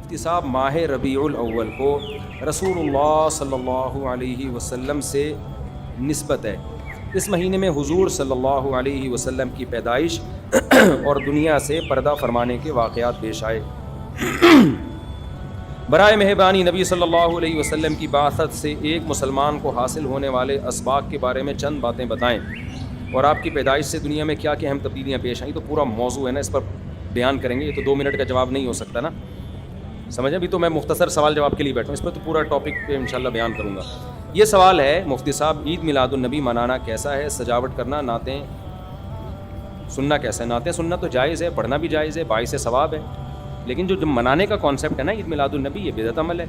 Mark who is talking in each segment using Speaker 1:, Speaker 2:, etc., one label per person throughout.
Speaker 1: مفتی صاحب، ماہ ربیع الاول کو رسول اللہ صلی اللہ علیہ وسلم سے نسبت ہے. اس مہینے میں حضور صلی اللہ علیہ وسلم کی پیدائش اور دنیا سے پردہ فرمانے کے واقعات پیش آئے. برائے مہربانی نبی صلی اللہ علیہ وسلم کی بعثت سے ایک مسلمان کو حاصل ہونے والے اسباق کے بارے میں چند باتیں بتائیں، اور آپ کی پیدائش سے دنیا میں کیا کیا اہم تبدیلیاں پیش آئیں. تو پورا موضوع ہے نا، اس پر بیان کریں گے. یہ تو 2 منٹ کا جواب نہیں ہو سکتا نا، سمجھیں. ابھی تو میں مختصر سوال جواب کے لیے بیٹھا ہوں، اس پر تو پورا ٹاپک پہ انشاءاللہ بیان کروں گا. یہ سوال ہے مفتی صاحب، عید میلاد النبی منانا کیسا ہے؟ سجاوٹ کرنا، نعتیں سننا کیسا ہے؟ نعتیں سننا تو جائز ہے، پڑھنا بھی جائز ہے، باعث ثواب ہے. لیکن جو منانے کا کانسیپٹ ہے نا عید میلاد النبی، یہ بدعت عمل ہے.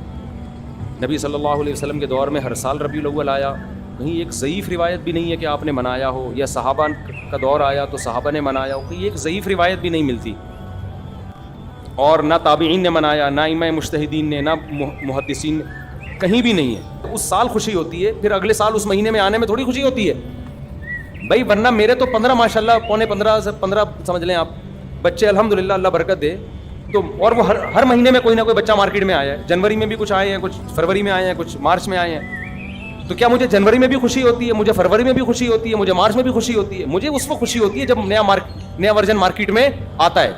Speaker 1: نبی صلی اللہ علیہ وسلم کے دور میں ہر سال ربیع الاول آیا، کہیں ایک ضعیف روایت بھی نہیں ہے کہ آپ نے منایا ہو، یا صحابہ کا دور آیا تو صحابہ نے منایا ہو، کہیں ایک ضعیف روایت بھی نہیں ملتی. اور نہ تابعین نے منایا، نہ ائمہ مجتہدین نے، نہ محدثین نے، کہیں بھی نہیں ہے. تو اس سال خوشی ہوتی ہے، پھر اگلے سال اس مہینے میں آنے میں تھوڑی خوشی ہوتی ہے بھائی. ورنہ میرے تو 15 ماشاءاللہ، پونے 15 سے 15 سمجھ لیں آپ بچے، الحمدللہ اللہ برکت دے. تو اور وہ ہر مہینے میں کوئی نہ کوئی بچہ مارکیٹ میں آیا ہے. جنوری میں بھی کچھ آئے ہیں، کچھ فروری میں آئے ہیں، کچھ مارچ میں آئے ہیں. تو کیا مجھے جنوری میں بھی خوشی ہوتی ہے؟ مجھے فروری میں بھی خوشی ہوتی ہے؟ مجھے مارچ میں بھی خوشی ہوتی ہے؟ مجھے اس وقت خوشی ہوتی ہے جب نیا ورژن مارکیٹ میں آتا ہے،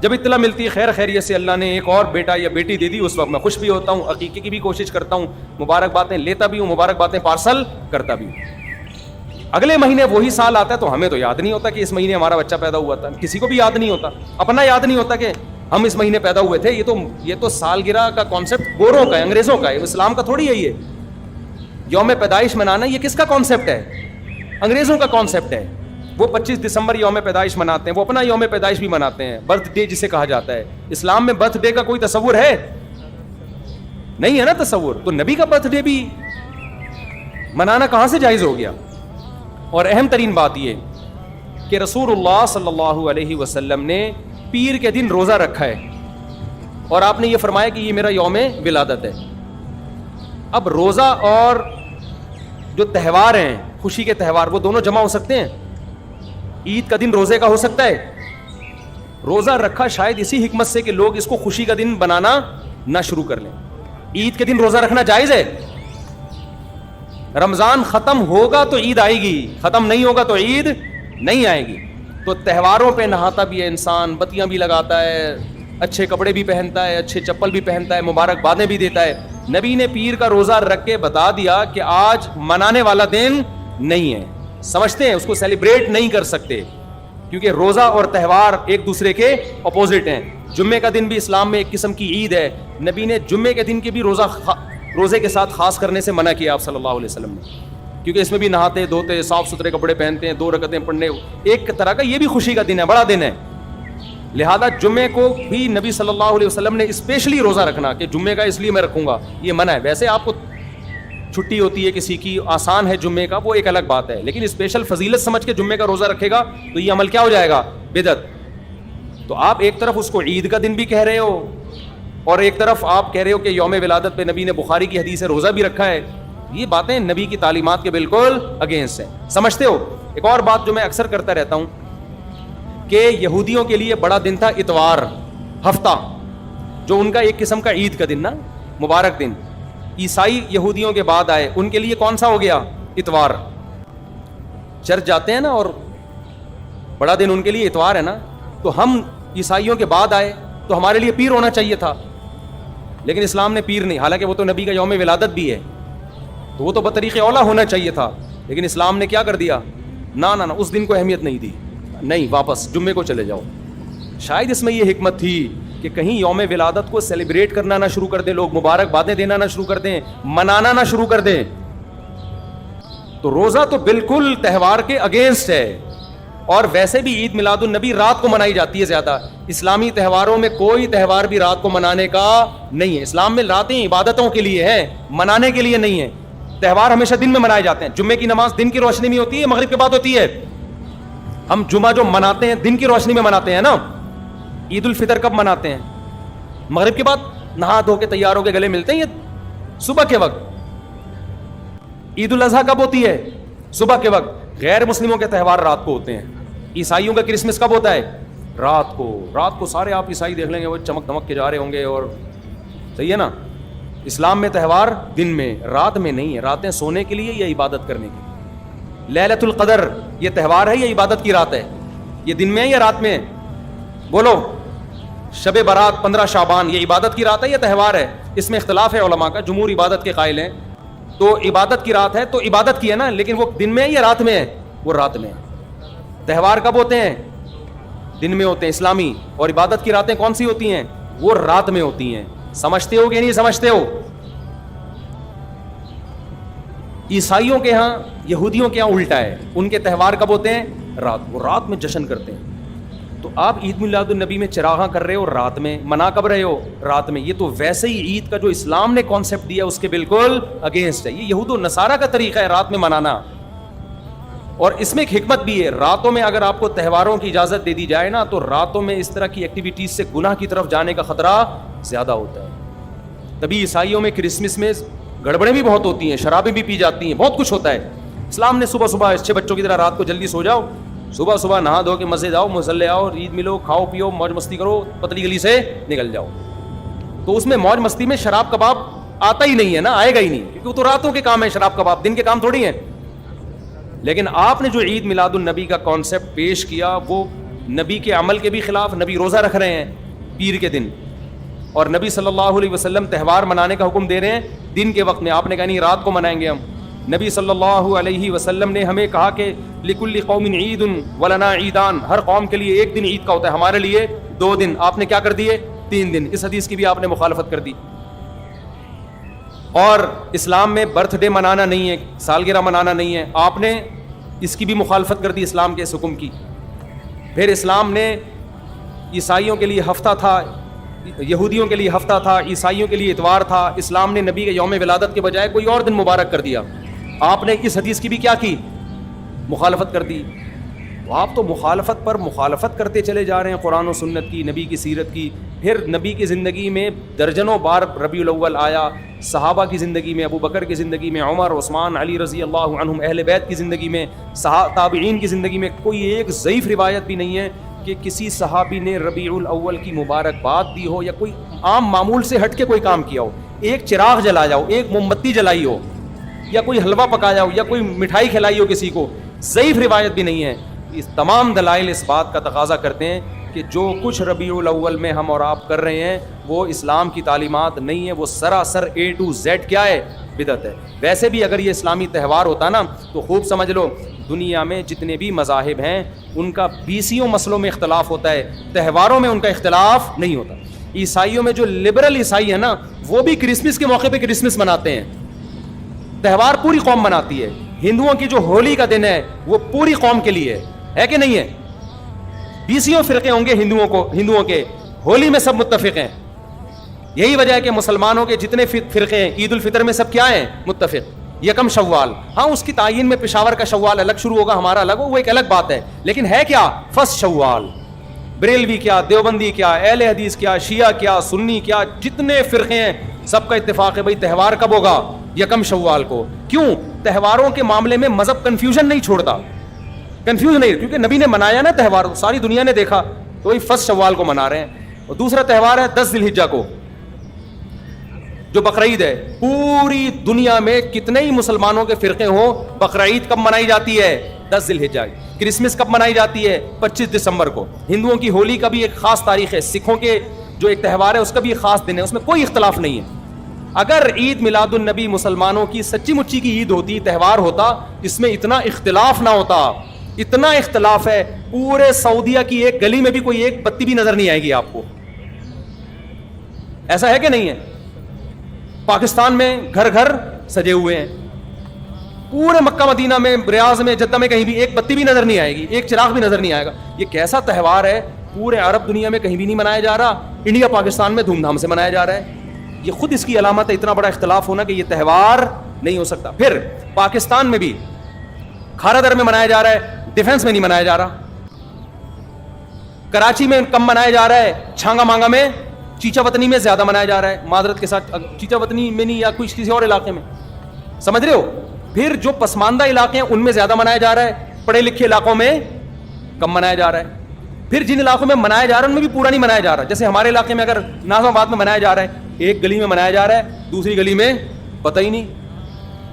Speaker 1: جب اطلاع ملتی ہے خیر خیریت سے اللہ نے ایک اور بیٹا یا بیٹی دے دی. اس وقت میں خوش بھی ہوتا ہوں، عقیقے کی بھی کوشش کرتا ہوں، مبارک باتیں لیتا بھی ہوں، مبارک باتیں پارسل کرتا بھی ہوں. اگلے مہینے وہی سال آتا ہے تو ہمیں تو یاد نہیں ہوتا کہ اس مہینے ہمارا بچہ پیدا ہوا تھا. کسی کو بھی یاد نہیں ہوتا، اپنا یاد نہیں ہوتا کہ ہم اس مہینے پیدا ہوئے تھے. یہ تو سالگرہ کا کانسیپٹ گوروں کا ہے، انگریزوں کا ہے، اسلام کا تھوڑی ہے. یہ یوم پیدائش منانا یہ کس کا کانسیپٹ ہے؟ انگریزوں کا کانسیپٹ ہے. وہ 25 دسمبر یوم پیدائش مناتے ہیں، وہ اپنا یوم پیدائش بھی مناتے ہیں، برتھ ڈے جسے کہا جاتا ہے. اسلام میں برتھ ڈے کا کوئی تصور ہے؟ نہیں ہے نا تصور. تو نبی کا برتھ ڈے بھی منانا کہاں سے جائز ہو گیا؟ اور اہم ترین بات یہ کہ رسول اللہ صلی اللہ علیہ وسلم نے پیر کے دن روزہ رکھا ہے، اور آپ نے یہ فرمایا کہ یہ میرا یوم ولادت ہے. اب روزہ اور جو تہوار ہیں، خوشی کے تہوار، وہ دونوں جمع ہو سکتے ہیں؟ عید کا دن روزے کا ہو سکتا ہے؟ روزہ رکھا شاید اسی حکمت سے کہ لوگ اس کو خوشی کا دن بنانا نہ شروع کر لیں. عید کے دن روزہ رکھنا جائز ہے. رمضان ختم ہوگا تو عید آئے گی، ختم نہیں ہوگا تو عید نہیں آئے گی. تو تہواروں پہ نہاتا بھی ہے انسان، بتیاں بھی لگاتا ہے، اچھے کپڑے بھی پہنتا ہے، اچھے چپل بھی پہنتا ہے، مبارک بادیں بھی دیتا ہے. نبی نے پیر کا روزہ رکھ کے بتا دیا کہ آج منانے والا دن نہیں ہے. سمجھتے ہیں اس کو سیلیبریٹ نہیں کر سکتے، کیونکہ روزہ اور تہوار ایک دوسرے کے اپوزٹ ہیں. جمعے کا دن بھی اسلام میں ایک قسم کی عید ہے. نبی نے جمعے کے دن کے بھی روزے کے ساتھ خاص کرنے سے منع کیا آپ صلی اللہ علیہ وسلم نے، کیونکہ اس میں بھی نہاتے دھوتے، صاف ستھرے کپڑے پہنتے ہیں، 2 رکعتیں پڑھنے، ایک طرح کا یہ بھی خوشی کا دن ہے، بڑا دن ہے. لہذا جمعے کو بھی نبی صلی اللہ علیہ وسلم نے اسپیشلی روزہ رکھنا کہ جمعے کا اس لیے میں رکھوں گا، یہ منع ہے. ویسے آپ کو چھٹی ہوتی ہے کسی کی، آسان ہے جمعے کا، وہ ایک الگ بات ہے، لیکن اسپیشل فضیلت سمجھ کے جمعے کا روزہ رکھے گا تو یہ عمل کیا ہو جائے گا؟ بدعت. تو آپ ایک طرف اس کو عید کا دن بھی کہہ رہے ہو، اور ایک طرف آپ کہہ رہے ہو کہ یوم ولادت پہ نبی نے بخاری کی حدیث سے روزہ بھی رکھا ہے. یہ باتیں نبی کی تعلیمات کے بالکل اگینسٹ ہیں. سمجھتے ہو؟ ایک اور بات جو میں اکثر کرتا رہتا ہوں کہ یہودیوں کے لیے بڑا دن تھا اتوار، ہفتہ، جو ان کا ایک قسم کا عید کا دن نا، مبارک دن. عیسائی یہودیوں کے بعد آئے، ان کے لیے کون سا ہو گیا؟ اتوار. چرچ جاتے ہیں نا، اور بڑا دن ان کے لیے اتوار ہے نا. تو ہم عیسائیوں کے بعد آئے تو ہمارے لیے پیر ہونا چاہیے تھا، لیکن اسلام نے پیر نہیں، حالانکہ وہ تو نبی کا یوم ولادت بھی ہے، تو وہ تو بطریق اولا ہونا چاہیے تھا. لیکن اسلام نے کیا کر دیا؟ نہ اس دن کو اہمیت نہیں دی، نہیں، واپس جمعے کو چلے جاؤ. شاید اس میں یہ حکمت تھی کہ کہیں یوم ولادت کو سیلیبریٹ کرنا نہ شروع کر دیں لوگ، مبارک بادیں دینا نہ شروع کر دیں، منانا نہ شروع کر دیں. تو روزہ تو بالکل تہوار کے اگینسٹ ہے. اور ویسے بھی عید میلاد النبی رات کو منائی جاتی ہے زیادہ. اسلامی تہواروں میں کوئی تہوار بھی رات کو منانے کا نہیں ہے. اسلام میں راتیں عبادتوں کے لیے ہیں، منانے کے لیے نہیں ہے. تہوار ہمیشہ دن میں منائے جاتے ہیں. جمعے کی نماز دن کی روشنی میں ہوتی ہے، مغرب کے بعد ہوتی ہے. ہم جمعہ جو مناتے ہیں دن کی روشنی میں مناتے ہیں نا. عید الفطر کب مناتے ہیں؟ مغرب کے بعد نہا دھو کے تیار ہو کے گلے ملتے ہیں، یہ صبح کے وقت. عید الاضحیٰ کب ہوتی ہے؟ صبح کے وقت. غیر مسلموں کے تہوار رات کو ہوتے ہیں. عیسائیوں کا کرسمس کب ہوتا ہے؟ رات کو سارے آپ عیسائی دیکھ لیں گے وہ چمک دمک کے جا رہے ہوں گے، اور صحیح ہے نا. اسلام میں تہوار دن میں، رات میں نہیں ہے. راتیں سونے کے لیے یا عبادت کرنے کے لیے. لیلۃ القدر یہ تہوار ہے یا عبادت کی رات ہے؟ یہ دن میں ہے یا رات میں ہے؟ بولو. شب برات 15 شعبان یہ عبادت کی رات ہے یا تہوار ہے؟ اس میں اختلاف ہے علماء کا. جمہور عبادت کے قائل ہیں. تو عبادت کی رات ہے تو عبادت کی ہے نا، لیکن وہ دن میں ہے یا رات میں ہے؟ وہ رات میں ہے. تہوار کب ہوتے ہیں؟ دن میں ہوتے ہیں اسلامی. اور عبادت کی راتیں کون سی ہوتی ہیں؟ وہ رات میں ہوتی ہیں. سمجھتے ہو کہ نہیں سمجھتے ہو؟ عیسائیوں کے ہاں، یہودیوں کے ہاں الٹا ہے. ان کے تہوار کب ہوتے ہیں؟ رات. وہ رات میں جشن کرتے ہیں. تو آپ عید میلاد النبی میں چراغاں کر رہے ہو رات میں، منا کب رہے ہو؟ رات میں. یہ تو ویسے ہی عید کا جو اسلام نے کانسیپٹ دیا اس کے بالکل اگینسٹ ہے. یہ یہود و نصارہ کا طریقہ ہے رات میں منانا. اور اس میں ایک حکمت بھی ہے. راتوں میں اگر آپ کو تہواروں کی اجازت دے دی جائے نا تو راتوں میں اس طرح کی ایکٹیویٹیز سے گناہ کی طرف جانے کا خطرہ زیادہ ہوتا ہے. تبھی عیسائیوں میں کرسمس میں گڑبڑیں بھی بہت ہوتی ہیں، شرابیں بھی پی جاتی ہیں، بہت کچھ ہوتا ہے. اسلام نے صبح اچھے بچوں کی طرح رات کو جلدی سو جاؤ، صبح نہا دھو کے مسجد آؤ، مصلی آؤ، عید ملو، کھاؤ پیو، موج مستی کرو، پتلی گلی سے نکل جاؤ. تو اس میں موج مستی میں شراب کباب آتا ہی نہیں ہے نا، آئے گا ہی نہیں، کیونکہ وہ تو راتوں کے کام ہے. شراب کباب دن کے کام تھوڑی ہیں. لیکن آپ نے جو عید میلاد النبی کا کانسیپٹ پیش کیا وہ نبی کے عمل کے بھی خلاف. نبی روزہ رکھ رہے ہیں پیر کے دن، اور نبی صلی اللہ علیہ وسلم تہوار منانے کا حکم دے رہے ہیں دن کے وقت میں. آپ نے کہا نہیں رات کو منائیں گے ہم. نبی صلی اللہ علیہ وسلم نے ہمیں کہا کہ لکل قوم عید ولنا عیدان، ہر قوم کے لیے ایک دن عید کا ہوتا ہے، ہمارے لیے 2 دن. آپ نے کیا کر دیے؟ 3 دن. اس حدیث کی بھی آپ نے مخالفت کر دی. اور اسلام میں برتھ ڈے منانا نہیں ہے، سالگرہ منانا نہیں ہے، آپ نے اس کی بھی مخالفت کر دی اسلام کے اس حکم کی. پھر اسلام نے عیسائیوں کے لیے ہفتہ تھا، یہودیوں کے لیے ہفتہ تھا، عیسائیوں کے لیے اتوار تھا. اسلام نے نبی کے یوم ولادت کے بجائے کوئی اور دن مبارک کر دیا. آپ نے اس حدیث کی بھی کیا کی؟ مخالفت کر دی. تو آپ تو مخالفت پر مخالفت کرتے چلے جا رہے ہیں، قرآن و سنت کی، نبی کی سیرت کی. پھر نبی کی زندگی میں درجنوں بار ربیع الاول آیا، صحابہ کی زندگی میں، ابو بکر کی زندگی میں، عمر، عثمان، علی رضی اللہ عنہم، اہل بیت کی زندگی میں، تابعین کی زندگی میں. کوئی ایک ضعیف روایت بھی نہیں ہے کہ کسی صحابی نے ربیع الاول کی مبارکباد دی ہو یا کوئی عام معمول سے ہٹ کے کوئی کام کیا ہو. ایک چراغ جلایا ہو، ایک موم بتی جلائی ہو، یا کوئی حلوہ پکایا ہو، یا کوئی مٹھائی کھلائی ہو کسی کو. ضعیف روایت بھی نہیں ہے. اس تمام دلائل اس بات کا تقاضا کرتے ہیں کہ جو کچھ ربیع الاول میں ہم اور آپ کر رہے ہیں وہ اسلام کی تعلیمات نہیں ہے، وہ سراسر A to Z کیا ہے؟ بدعت ہے. ویسے بھی اگر یہ اسلامی تہوار ہوتا نا تو خوب سمجھ لو دنیا میں جتنے بھی مذاہب ہیں ان کا 20 مسئلوں میں اختلاف ہوتا ہے، تہواروں میں ان کا اختلاف نہیں ہوتا. عیسائیوں میں جو لبرل عیسائی ہے نا وہ بھی کرسمس کے موقع پہ کرسمس مناتے ہیں، تہوار پوری قوم مناتی ہے. ہندوؤں کی جو ہولی کا دن ہے وہ پوری قوم کے لیے ہے کہ نہیں ہے؟ 20 فرقے ہوں گے ہندوؤں کے، ہولی میں سب متفق ہیں. یہی وجہ ہے کہ مسلمانوں کے جتنے فرقے ہیں عید الفطر میں سب کیا ہیں؟ متفق. یکم شوال، ہاں اس کی تعین میں پشاور کا شوال الگ شروع ہوگا، ہمارا الگ ہو، وہ ایک الگ بات ہے. لیکن ہے کیا؟ فرسٹ شوال. بریلوی کیا، دیوبندی کیا، اہل حدیث کیا، شیعہ کیا، سنی کیا، جتنے فرقے ہیں سب کا اتفاق ہے بھائی تہوار کب ہوگا؟ یکم شوال کو. کیوں؟ تہواروں کے معاملے میں مذہب کنفیوژن نہیں چھوڑتا، کنفیوز نہیں، کیونکہ نبی نے منایا نا تہوار، ساری دنیا نے دیکھا، تو وہی فرسٹ شوال کو منا رہے ہیں. اور دوسرا تہوار ہے 10 ذی الحجہ کو جو بقرعید ہے. پوری دنیا میں کتنے ہی مسلمانوں کے فرقے ہوں، بقرعید کب منائی جاتی ہے؟ 10 ذی الحجہ. کرسمس کب منائی جاتی ہے؟ 25 دسمبر کو. ہندوؤں کی ہولی کا بھی ایک خاص تاریخ ہے، سکھوں کے جو ایک تہوار ہے اس کا بھی ایک خاص دن ہے، اس میں کوئی اختلاف نہیں ہے. اگر عید میلاد النبی مسلمانوں کی سچی مچی کی عید ہوتی، تہوار ہوتا، اس میں اتنا اختلاف نہ ہوتا. اتنا اختلاف ہے، پورے سعودیہ کی ایک گلی میں بھی کوئی ایک بتی بھی نظر نہیں آئے گی آپ کو. ایسا ہے کہ نہیں ہے؟ پاکستان میں گھر گھر سجے ہوئے ہیں، پورے مکہ مدینہ میں، ریاض میں، جدہ میں کہیں بھی ایک بتی بھی نظر نہیں آئے گی، ایک چراغ بھی نظر نہیں آئے گا. یہ کیسا تہوار ہے؟ پورے عرب دنیا میں کہیں بھی نہیں منایا جا رہا، انڈیا پاکستان میں دھوم دھام سے منایا جا رہا ہے. یہ خود اس کی علامت ہے، اتنا بڑا اختلاف ہونا کہ یہ تہوار نہیں ہو سکتا. پھر پاکستان میں بھی کھارا در میں منایا جا رہا ہے، ڈیفنس میں نہیں منایا جا رہا. کراچی میں کم منایا جا رہا ہے، چھانگا مانگا میں، چیچا وطنی میں زیادہ منایا جا رہا ہے. معذرت کے ساتھ چیچا وطنی میں نہیں، یا کچھ کسی اور علاقے میں، سمجھ رہے ہو؟ پھر جو پسماندہ علاقے ہیں ان میں زیادہ منایا جا رہا ہے، پڑھے لکھے علاقوں میں کم منایا جا رہا ہے. پھر جن علاقوں میں منایا جا رہا ہے ان میں بھی پورا نہیں منایا جا رہا. جیسے ہمارے علاقے میں اگر ناظم آباد میں منایا جا رہا ہے, ایک گلی میں منایا جا رہا ہے, دوسری گلی میں پتہ ہی نہیں.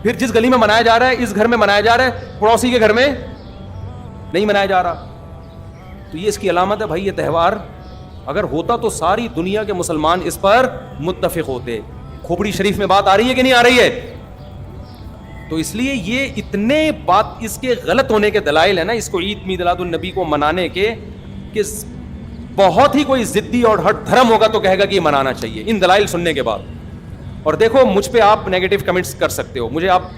Speaker 1: پھر جس گلی میں منایا جا رہا ہے اس گھر میں منایا جا رہا ہے, پڑوسی کے گھر میں نہیں منایا جا رہا. تو یہ اس کی علامت ہے بھائی. یہ تہوار اگر ہوتا تو ساری دنیا کے مسلمان اس پر متفق ہوتے. کھوپڑی شریف میں بات آ رہی ہے کہ نہیں آ رہی ہے؟ تو اس لیے یہ اتنے بات اس کے غلط ہونے کے دلائل ہیں نا, اس کو عید میلاد النبی کو منانے کے, کہ بہت ہی کوئی ضدی اور ہٹ دھرم ہوگا تو کہے گا کہ یہ منانا چاہیے ان دلائل سننے کے بعد. اور دیکھو مجھ پہ آپ نیگیٹو کمنٹس کر سکتے ہو, مجھے آپ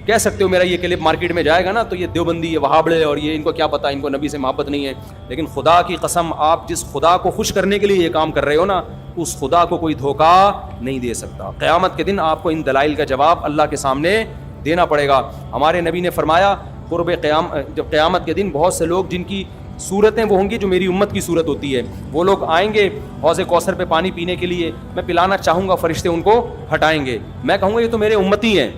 Speaker 1: کہہ سکتے ہو میرا یہ کلپ مارکیٹ میں جائے گا نا تو یہ دیوبندی, یہ وہابڑے, اور یہ ان کو کیا پتا, ان کو نبی سے محبت نہیں ہے. لیکن خدا کی قسم آپ جس خدا کو خوش کرنے کے لیے یہ کام کر رہے ہو نا, اس خدا کو کوئی دھوکہ نہیں دے سکتا. قیامت کے دن آپ کو ان دلائل کا جواب اللہ کے سامنے دینا پڑے گا. ہمارے نبی نے فرمایا قرب جب قیامت کے دن بہت سے لوگ جن کی صورتیں وہ ہوں گی جو میری امت کی صورت ہوتی ہے, وہ لوگ آئیں گے حوض کوثر پہ پانی پینے کے لیے, میں پلانا چاہوں گا, فرشتے ان کو ہٹائیں گے, میں کہوں گا یہ تو میرے امتی ہیں.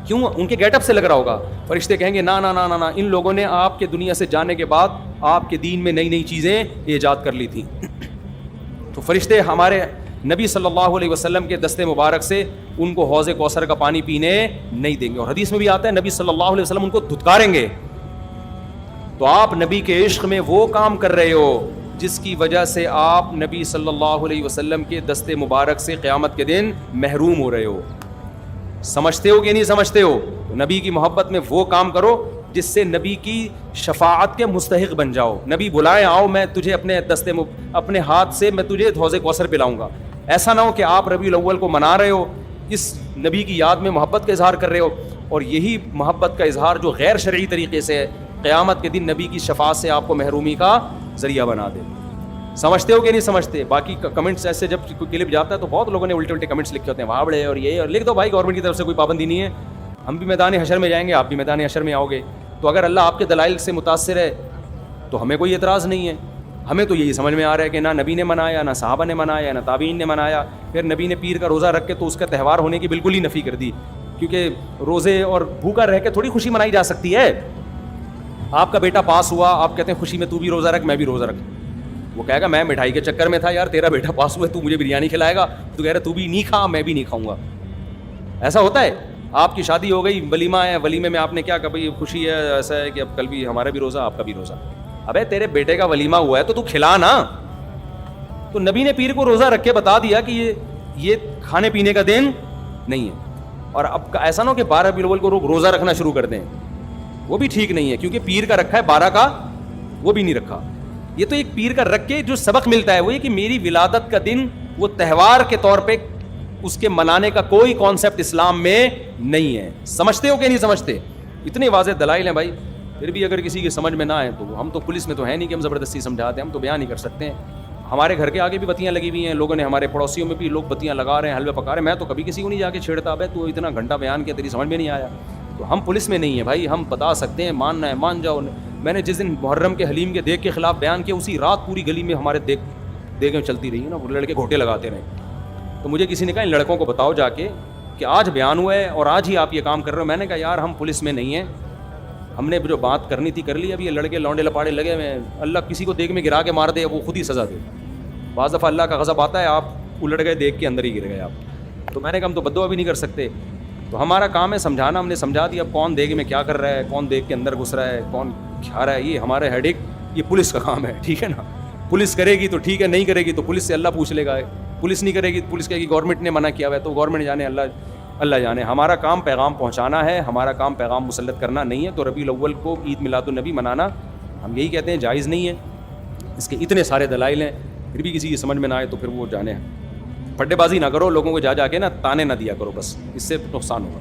Speaker 1: کیوں؟ ان کے گیٹ اپ سے لگ رہا ہوگا. فرشتے کہیں گے نا نا نا نا, ان لوگوں نے آپ کے دنیا سے جانے کے بعد آپ کے دین میں نئی نئی چیزیں ایجاد کر لی تھیں. تو فرشتے ہمارے نبی صلی اللہ علیہ وسلم کے دستے مبارک سے ان کو حوض کوثر کا پانی پینے نہیں دیں گے. اور حدیث میں بھی آتا ہے نبی صلی اللہ علیہ وسلم ان کو دھتکاریں گے. تو آپ نبی کے عشق میں وہ کام کر رہے ہو جس کی وجہ سے آپ نبی صلی اللہ علیہ وسلم کے دستے مبارک سے قیامت کے دن محروم ہو رہے ہو. سمجھتے ہو کہ نہیں سمجھتے ہو؟ تو نبی کی محبت میں وہ کام کرو جس سے نبی کی شفاعت کے مستحق بن جاؤ. نبی بلائیں, آؤ میں تجھے اپنے ہاتھ سے میں تجھے حوض کوثر پلاؤں گا. ایسا نہ ہو کہ آپ ربیع الاول کو منا رہے ہو, اس نبی کی یاد میں محبت کا اظہار کر رہے ہو, اور یہی محبت کا اظہار جو غیر شرعی طریقے سے ہے قیامت کے دن نبی کی شفاعت سے آپ کو محرومی کا ذریعہ بنا دے. سمجھتے ہو کہ نہیں سمجھتے؟ باقی کمنٹس ایسے جب کوئی کلپ جاتا ہے تو بہت لوگوں نے الٹے الٹے کمنٹس لکھے ہوتے ہیں, وہاں بڑے اور یہ, اور لکھ دو بھائی گورنمنٹ کی طرف سے کوئی پابندی نہیں ہے, ہم بھی میدان حشر میں جائیں گے, آپ بھی میدان حشر میں آؤ گے. تو اگر اللہ آپ کے دلائل سے متاثر ہے تو ہمیں کوئی اعتراض نہیں ہے. ہمیں تو یہی سمجھ میں آ رہا ہے کہ نہ نبی نے منایا, نہ صحابہ نے منایا, نہ تابعین نے منایا. پھر نبی نے پیر کا روزہ رکھ کے تو اس کا تہوار ہونے کی بالکل ہی نفی کر دی, کیونکہ روزے اور بھوکا رہ کے تھوڑی خوشی منائی جا سکتی ہے. آپ کا بیٹا پاس ہوا, آپ کہتے ہیں خوشی میں تو بھی روزہ رکھ, میں بھی روزہ رکھ. وہ کہے گا میں مٹھائی کے چکر میں تھا یار, تیرا بیٹا پاس ہوا ہے, تو مجھے بریانی کھلائے گا, تو کہہ رہا تو بھی نہیں کھا, میں بھی نہیں کھاؤں گا. ایسا ہوتا ہے. آپ کی شادی ہو گئی, ولیمہ ہے, ولیمے میں آپ نے کیا کہا بھائی خوشی ہے, ایسا ہے کہ اب کل بھی ہمارا بھی روزہ, آپ کا بھی روزہ. ابے تیرے بیٹے کا ولیمہ ہوا ہے تو کھلا نا. تو نبی نے پیر کو روزہ رکھ کے بتا دیا کہ یہ کھانے پینے کا دن نہیں ہے. اور اب ایسا نہ ہو کہ 12 ربیع الاول کو لوگ روزہ رکھنا شروع کر دیں, وہ بھی ٹھیک نہیں ہے, کیونکہ پیر کا رکھا ہے 12 کا, وہ بھی نہیں رکھا. یہ تو ایک پیر کا رکھ کے جو سبق ملتا ہے وہ یہ کہ میری ولادت کا دن وہ تہوار کے طور پہ اس کے منانے کا کوئی کانسیپٹ اسلام میں نہیں ہے. سمجھتے ہو کہ نہیں سمجھتے؟ اتنے واضح دلائل ہیں بھائی. پھر بھی اگر کسی کی سمجھ میں نہ آئے تو ہم تو پولیس میں تو ہے نہیں کہ ہم زبردستی سمجھاتے ہیں, ہم تو بیان نہیں کر سکتے ہیں. ہمارے گھر کے آگے بھی بتیاں لگی ہوئی ہیں, لوگوں نے ہمارے پڑوسیوں میں بھی لوگ بتیاں لگا رہے ہیں, حلوے پکا رہے ہیں. میں تو کبھی کسی کو نہیں جا کے چھیڑتا, بھائی تو اتنا گھنٹہ بیان کیا, تیری سمجھ میں نہیں آیا. تو ہم پولیس میں نہیں ہیں بھائی, ہم بتا سکتے ہیں, ماننا ہے مان جاؤ. میں نے جس دن محرم کے حلیم کے دیگ کے خلاف بیان کیا, اسی رات پوری گلی میں ہمارے دیگیں چلتی رہی نا, وہ لڑکے گھوٹے لگاتے رہے. تو مجھے کسی نے کہا ان لڑکوں کو بتاؤ جا کے کہ آج بیان ہوا ہے اور آج ہی آپ یہ کام کر رہے ہو. میں نے کہا یار ہم پولیس میں نہیں ہیں, ہم نے جو بات کرنی تھی کر لی. اب یہ لڑکے لونڈے لپاڑے لگے ہوئے ہیں, اللہ کسی کو دیگ میں گرا کے مار دے وہ خود ہی سزا دے. بعض دفعہ اللہ کا غضب آتا ہے, آپ الٹ گئے دیگ کے اندر ہی گر گئے آپ. تو میں نے کہا ہم تو بددعا بھی نہیں کر سکتے, تو ہمارا کام ہے سمجھانا. ہم نے سمجھا دیا اب کون دیگ میں کیا کر رہا ہے, کون دیگ کے اندر گھس رہا ہے, کون کھا رہا ہے, یہ ہمارے ہیڈ ایک, یہ پولیس کا کام ہے, ٹھیک ہے نا. پولیس کرے گی تو ٹھیک ہے, نہیں کرے گی تو پولیس سے اللہ پوچھ لے گا. پولیس نہیں کرے گی, پولیس کہے گی گورنمنٹ نے منع کیا ہوا ہے, تو گورنمنٹ جانے, اللہ جانے. ہمارا کام پیغام پہنچانا ہے, ہمارا کام پیغام مسلط کرنا نہیں ہے. تو ربیع الاول کو عید میلاد النبی منانا ہم یہی کہتے ہیں جائز نہیں ہے. اس کے اتنے سارے دلائل ہیں, پھر بھی کسی کی سمجھ میں نہ آئے تو پھر وہ جانے. پھڈے بازی نہ کرو, لوگوں کو جا کے نا تانے نہ دیا کرو, بس اس سے نقصان ہوگا.